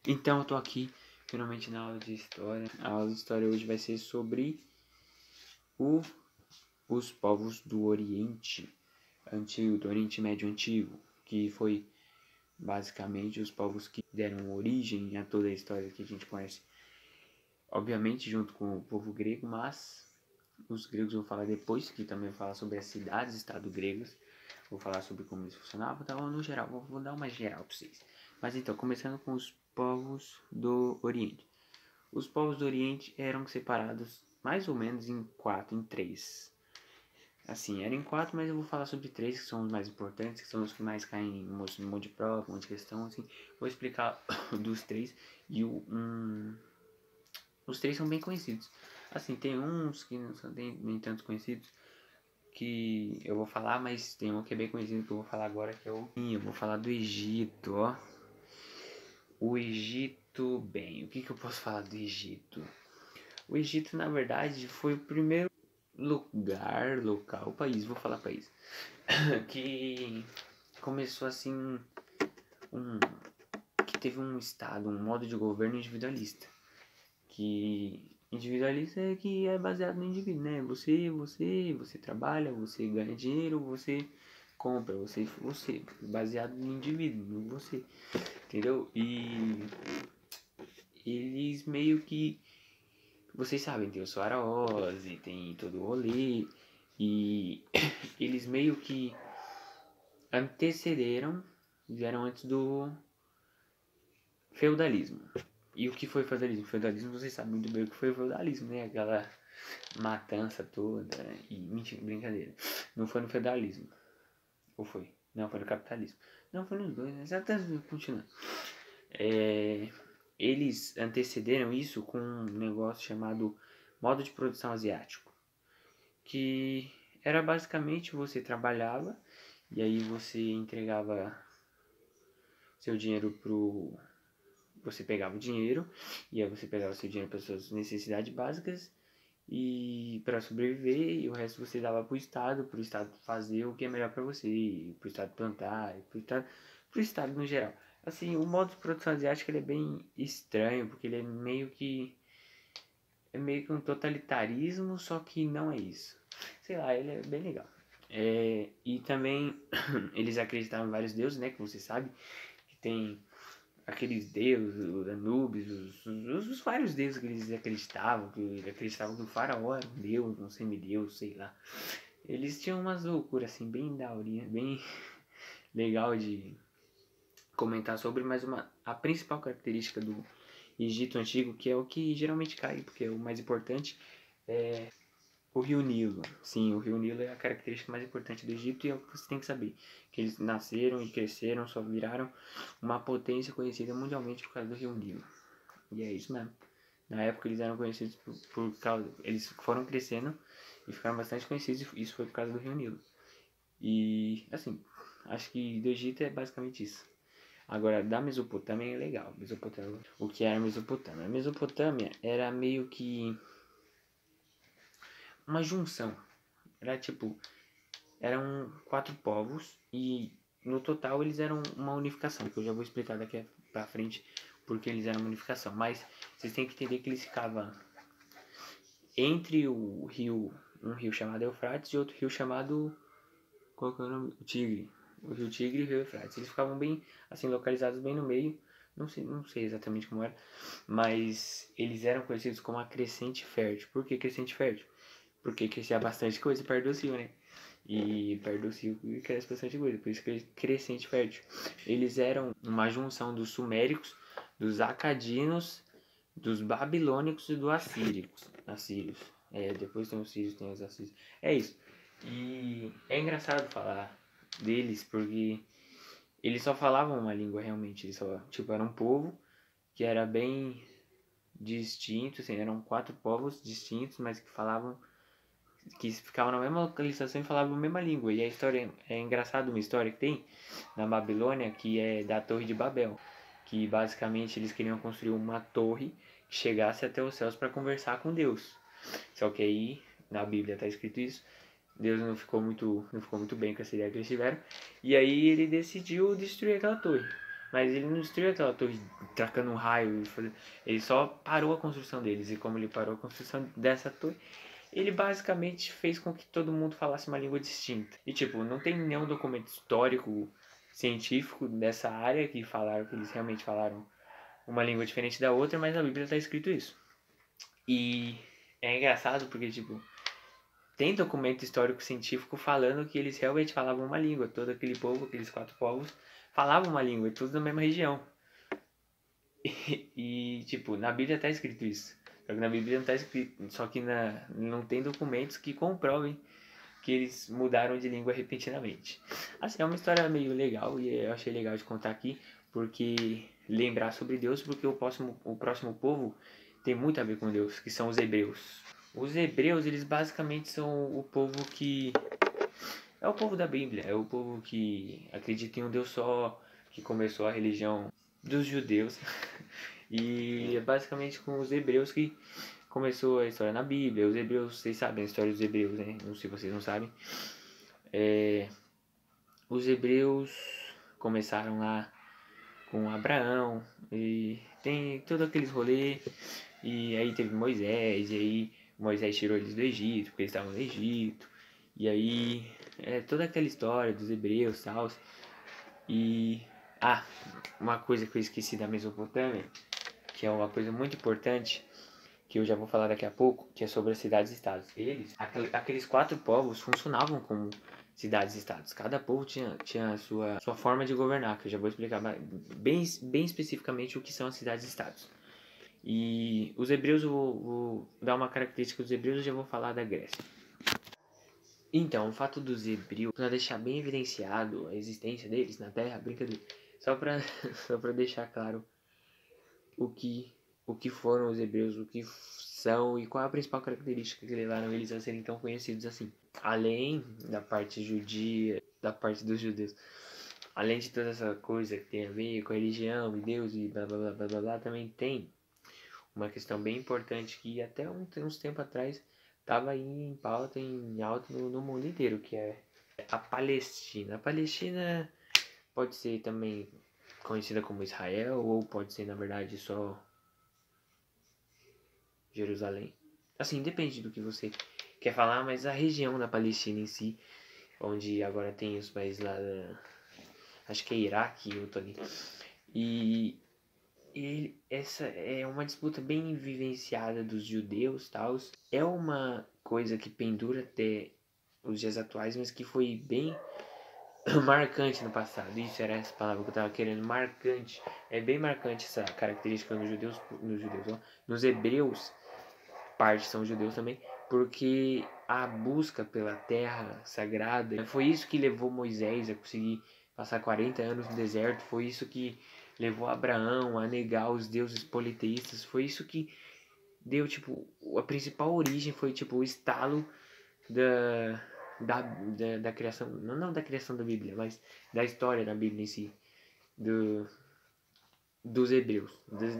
Então eu tô aqui finalmente na aula de história. A aula de história hoje vai ser sobre os povos do Oriente Antigo, do Oriente Médio Antigo, que foi basicamente os povos que deram origem a toda a história que a gente conhece. Obviamente junto com o povo grego, mas os gregos eu vou falar depois, que também vou falar sobre as cidades-estado gregas. Vou falar sobre como eles funcionavam, então no geral, vou dar uma geral para vocês. Mas então, começando com os povos do Oriente. Os povos do Oriente eram separados mais ou menos em três. Assim, eram em quatro, mas eu vou falar sobre três que são os mais importantes, que são os que mais caem em um monte de prova, um monte de questão, assim. Vou explicar dos três e os três são bem conhecidos. Assim, tem uns que não são nem tanto conhecidos, que eu vou falar, mas tem um que é bem conhecido que eu vou falar agora, que é o... Eu vou falar do Egito, ó. O Egito, bem, o que eu posso falar do Egito? O Egito, na verdade, foi o primeiro local, país, vou falar país, que começou assim, que teve um estado, um modo de governo individualista. Que individualista é que é baseado no indivíduo, né? Você trabalha, você ganha dinheiro, você compra, você, baseado no indivíduo, no você, entendeu? E eles meio que, vocês sabem, tem os faraós e tem todo o rolê, e eles meio que antecederam, vieram antes do feudalismo. E o que foi feudalismo? Feudalismo, vocês sabem muito bem o que foi o feudalismo, né? Aquela matança toda. E mentira, brincadeira. Não foi no feudalismo. Ou foi? Não, foi no capitalismo. Não, foi nos dois, né? Exatamente, continuando. Eles antecederam isso com um negócio chamado modo de produção asiático. Que era basicamente você trabalhava e aí você entregava seu dinheiro pro... Você pegava o dinheiro e aí você pegava seu dinheiro para suas necessidades básicas e para sobreviver, e o resto você dava pro Estado fazer o que é melhor para você, pro Estado plantar, pro Estado no geral. Assim, o modo de produção asiática ele é bem estranho, porque ele é meio que um totalitarismo, só que não é isso. Sei lá, ele é bem legal. E também eles acreditavam em vários deuses, né, que você sabe, que tem aqueles deuses, os Anubis, os vários deuses que eles acreditavam, que o faraó era um deus, um semideus, sei lá. Eles tinham umas loucuras assim, bem daorinha, bem legal de comentar sobre, mas a principal característica do Egito Antigo, que é o que geralmente cai, porque é o mais importante, é o Rio Nilo. Sim, o Rio Nilo é a característica mais importante do Egito e é o que você tem que saber. Que eles nasceram e cresceram, só viraram uma potência conhecida mundialmente por causa do Rio Nilo. E é isso mesmo. Na época eles eram conhecidos por causa... Eles foram crescendo e ficaram bastante conhecidos, e isso foi por causa do Rio Nilo. E, assim, acho que do Egito é basicamente isso. Agora, da Mesopotâmia é legal. Mesopotâmia, o que era a Mesopotâmia? A Mesopotâmia era meio que uma junção. Era tipo, eram 4 povos e no total eles eram uma unificação, que eu já vou explicar daqui pra frente porque eles eram uma unificação. Mas vocês têm que entender que eles ficavam entre o rio, um rio chamado Eufrates e outro rio chamado, qual que é o nome? O Tigre. O rio Tigre e o rio Eufrates. Eles ficavam bem, assim, localizados bem no meio. Não sei exatamente como era, mas eles eram conhecidos como a crescente fértil. Por que crescente fértil? Porque crescia bastante coisa perto do rio, né? E perto do rio cresce bastante coisa, por isso que crescente fértil. Eles eram uma junção dos suméricos, dos acadinos, dos babilônicos e dos assírios. Depois tem os sírios, tem os assírios. É isso. E é engraçado falar deles porque eles só falavam uma língua realmente. Eles só, tipo, era um povo que era bem distinto, assim, eram 4 povos distintos, mas que ficavam na mesma localização e falavam a mesma língua. E a história é engraçada, uma história que tem na Babilônia, que é da Torre de Babel, que basicamente eles queriam construir uma torre que chegasse até os céus para conversar com Deus. Só que aí na Bíblia está escrito isso. Deus não ficou muito bem com essa ideia que eles tiveram. E aí ele decidiu destruir aquela torre. Mas ele não destruiu aquela torre tracando um raio. Ele só parou a construção deles. E como ele parou a construção dessa torre, ele basicamente fez com que todo mundo falasse uma língua distinta. E tipo, não tem nenhum documento histórico, científico dessa área que falaram que eles realmente falaram uma língua diferente da outra, mas na Bíblia está escrito isso. E é engraçado porque, tipo, tem documento histórico científico falando que eles realmente falavam uma língua. Todo aquele povo, aqueles 4 povos, falavam uma língua, todos da mesma região. E tipo, na Bíblia tá escrito isso. Só que na Bíblia não tá escrito. Só que não tem documentos que comprovem que eles mudaram de língua repentinamente. Assim, é uma história meio legal e eu achei legal de contar aqui, porque lembrar sobre Deus, porque o próximo povo tem muito a ver com Deus, que são os hebreus. Os hebreus, eles basicamente são o povo que... é o povo da Bíblia, é o povo que acredita em um Deus só, que começou a religião dos judeus. E é basicamente com os hebreus que começou a história na Bíblia. Os hebreus, vocês sabem a história dos hebreus, né? Não sei se vocês não sabem. Os hebreus começaram lá com Abraão e tem todo aqueles rolê. E aí teve Moisés, e aí Moisés tirou eles do Egito, porque eles estavam no Egito. E aí toda aquela história dos hebreus e tal. E uma coisa que eu esqueci da Mesopotâmia, que é uma coisa muito importante, que eu já vou falar daqui a pouco, que é sobre as cidades-estados. Aqueles 4 povos funcionavam como cidades-estados. Cada povo tinha a sua forma de governar, que eu já vou explicar bem especificamente o que são as cidades-estados. E os hebreus, eu vou dar uma característica dos hebreus, eu já vou falar da Grécia. Então, o fato dos hebreus, para deixar bem evidenciado a existência deles na Terra, brincadeira, só para só pra deixar claro o que foram os hebreus, o que são e qual é a principal característica que levaram eles a serem tão conhecidos assim. Além da parte judia, da parte dos judeus, além de toda essa coisa que tem a ver com a religião e Deus e blá blá blá blá blá, blá também tem uma questão bem importante que até uns tempo atrás estava aí em pauta, em alta no mundo inteiro, que é a Palestina. A Palestina pode ser também conhecida como Israel, ou pode ser na verdade só Jerusalém. Assim, depende do que você quer falar, mas a região da Palestina em si, onde agora tem os países lá acho que é Iraque, eu tô ali. E essa é uma disputa bem vivenciada dos judeus, tal. É uma coisa que pendura até os dias atuais, mas que foi bem marcante no passado. Isso era essa palavra que eu tava querendo, marcante. É bem marcante essa característica nos hebreus, parte são judeus também, porque a busca pela terra sagrada, foi isso que levou Moisés a conseguir passar 40 anos no deserto, foi isso que levou Abraão a negar os deuses politeístas, foi isso que deu, tipo, a principal origem foi, tipo, o estalo da criação, não da criação da Bíblia, mas da história da Bíblia em si, dos hebreus,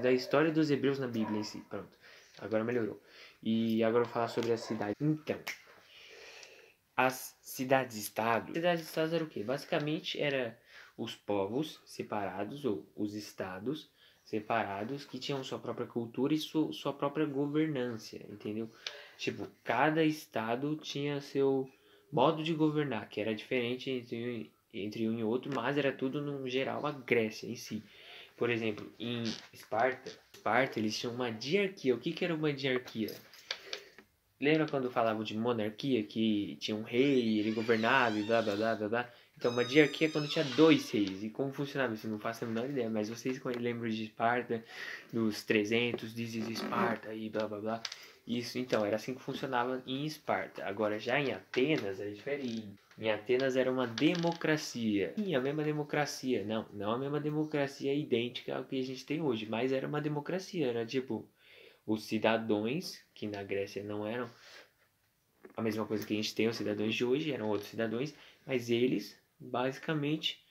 da história dos hebreus na Bíblia em si, pronto, agora melhorou. E agora eu vou falar sobre a cidade. Então, as cidades-estados. Cidades-estados era o quê? Basicamente era os povos separados, ou os estados separados, que tinham sua própria cultura e sua própria governância, entendeu? Tipo, cada estado tinha seu modo de governar, que era diferente entre um e outro, mas era tudo no geral a Grécia em si. Por exemplo, em Esparta eles tinham uma diarquia. O que era uma diarquia? Lembra quando falavam de monarquia, que tinha um rei, ele governava e blá blá blá blá blá? Então, uma diarquia é quando tinha 2 reis. E como funcionava isso? Não faço a menor ideia, mas vocês lembram de Esparta, dos 300, dizes Esparta e blá blá blá. Isso, então, era assim que funcionava em Esparta. Agora, já em Atenas era diferente. Em Atenas era uma democracia. Sim, a mesma democracia. Não a mesma democracia idêntica ao que a gente tem hoje, mas era uma democracia. Era tipo, os cidadãos, que na Grécia não eram a mesma coisa que a gente tem, os cidadãos de hoje, eram outros cidadãos, mas eles basicamente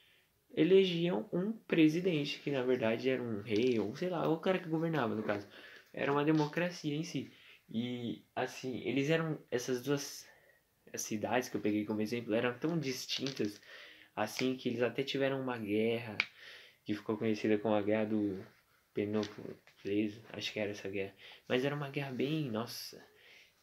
elegiam um presidente, que na verdade era um rei, ou sei lá, o cara que governava no caso. Era uma democracia em si. E assim, eles eram, essas duas cidades que eu peguei como exemplo, eram tão distintas assim que eles até tiveram uma guerra que ficou conhecida como a Guerra Peloponeso, acho que era essa guerra. Mas era uma guerra bem, nossa,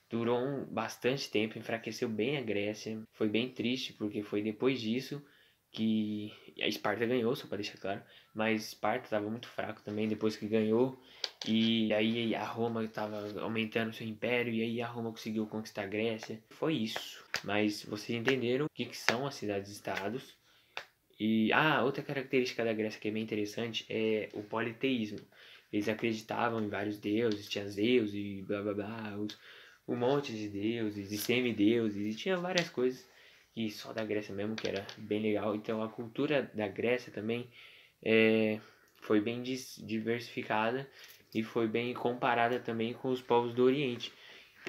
durou bastante tempo, enfraqueceu bem a Grécia. Foi bem triste, porque foi depois disso que a Esparta ganhou, só para deixar claro. Mas Esparta estava muito fraco também depois que ganhou. E aí a Roma estava aumentando seu império. E aí a Roma conseguiu conquistar a Grécia. Foi isso. Mas vocês entenderam o que são as cidades-estados. E outra característica da Grécia que é bem interessante é o politeísmo. Eles acreditavam em vários deuses, tinha Zeus e blá blá blá, um monte de deuses e semideuses, e tinha várias coisas que só da Grécia mesmo, que era bem legal. Então a cultura da Grécia também foi bem diversificada e foi bem comparada também com os povos do Oriente.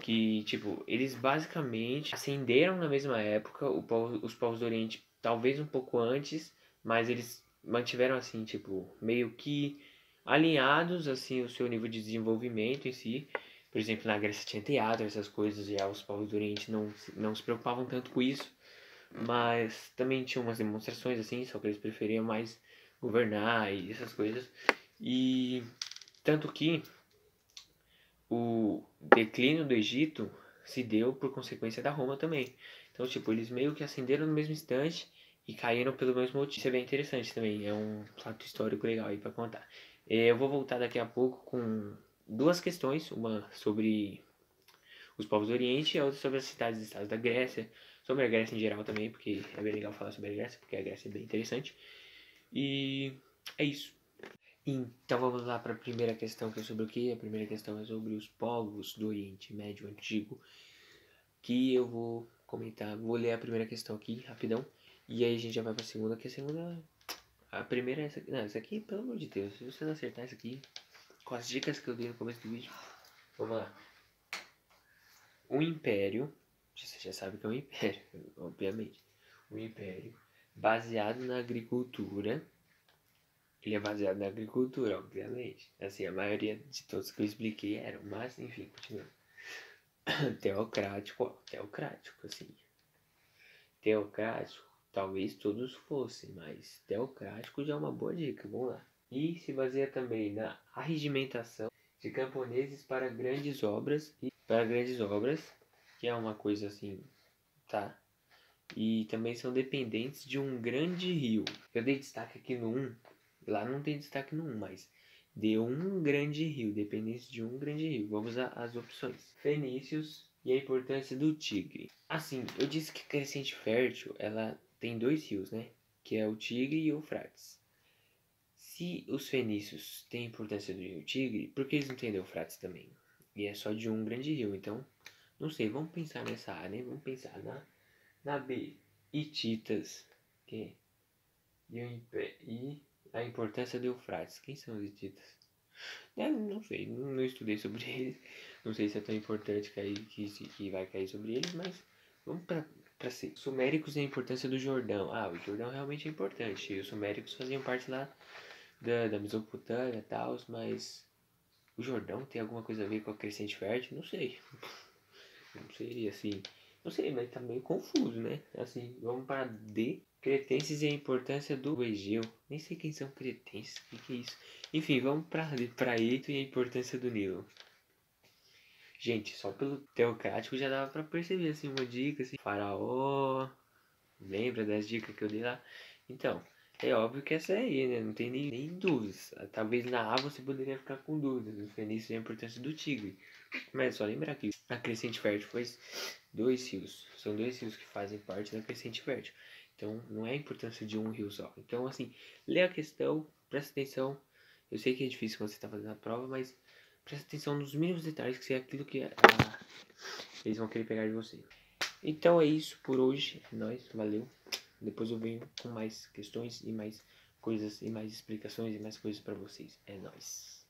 Que, tipo, eles basicamente ascenderam na mesma época, os povos do Oriente talvez um pouco antes, mas eles mantiveram assim, tipo, meio que alinhados assim o seu nível de desenvolvimento em si. Por exemplo, na Grécia tinha teatro, essas coisas, e os povos do Oriente não se preocupavam tanto com isso, mas também tinha umas demonstrações assim, só que eles preferiam mais governar e essas coisas. E tanto que o declínio do Egito se deu por consequência da Roma também. Então, tipo, eles meio que ascenderam no mesmo instante e caíram pelo mesmo motivo. Isso é bem interessante também, é um fato histórico legal aí para contar. Eu vou voltar daqui a pouco com duas questões, uma sobre os povos do Oriente e a outra sobre as cidades e estados da Grécia, sobre a Grécia em geral também, porque é bem legal falar sobre a Grécia, porque a Grécia é bem interessante. E é isso. Então vamos lá para a primeira questão, que é sobre o que? A primeira questão é sobre os povos do Oriente Médio Antigo, que eu vou comentar. Vou ler a primeira questão aqui, rapidão, e aí a gente já vai para a segunda, que a segunda... A primeira é essa aqui. Não, essa aqui, pelo amor de Deus, se você não acertar isso aqui, com as dicas que eu dei no começo do vídeo, vamos lá. Um império, você já sabe que é um império, obviamente. Um império baseado na agricultura. Ele é baseado na agricultura, obviamente. Assim, a maioria de todos que eu expliquei eram, mas enfim, continuando. Teocrático, assim. Teocrático, talvez todos fossem, mas teocrático já é uma boa dica, vamos lá. E se baseia também na arregimentação de camponeses para grandes obras, que é uma coisa assim, tá? E também são dependentes de um grande rio. Eu dei destaque aqui no 1, lá não tem destaque no 1, mas de um grande rio, dependência de um grande rio. Vamos às opções. Fenícios e a importância do Tigre. Assim, eu disse que a Crescente Fértil, ela tem dois rios, né? Que é o Tigre e o Eufrates. Se os fenícios têm a importância do rio Tigre, por que eles não têm o Eufrates também? E é só de um grande rio, então, não sei, vamos pensar nessa área, né? Vamos pensar na B, Hititas, que e a importância do Eufrates. Quem são os hititas? Não sei, não estudei sobre eles. Não sei se é tão importante que vai cair sobre eles, mas vamos para C. Suméricos e a importância do Jordão. O Jordão realmente é importante. E os suméricos faziam parte lá da Mesopotâmia e tal, mas o Jordão tem alguma coisa a ver com a crescente fértil? Não sei. Não seria assim. Não sei, mas tá meio confuso, né? Assim, vamos para D. Cretenses e a importância do Egeu. Nem sei quem são cretenses, o que é isso? Enfim, vamos para Eito e a importância do Nilo. Gente, só pelo teocrático já dava para perceber, assim, uma dica, assim. Faraó, lembra das dicas que eu dei lá? Então, é óbvio que essa é aí, né? Não tem nem dúvidas. Talvez na A você poderia ficar com dúvidas. No fenício e a importância do tigre. Mas só lembrar que a crescente fértil foi dois rios. São dois rios que fazem parte da crescente fértil. Então, não é a importância de um rio só. Então, assim, lê a questão, presta atenção. Eu sei que é difícil quando você está fazendo a prova, mas presta atenção nos mínimos detalhes, que é aquilo que eles vão querer pegar de você. Então é isso por hoje. É nóis, valeu. Depois eu venho com mais questões e mais coisas e mais explicações e mais coisas para vocês. É nóis.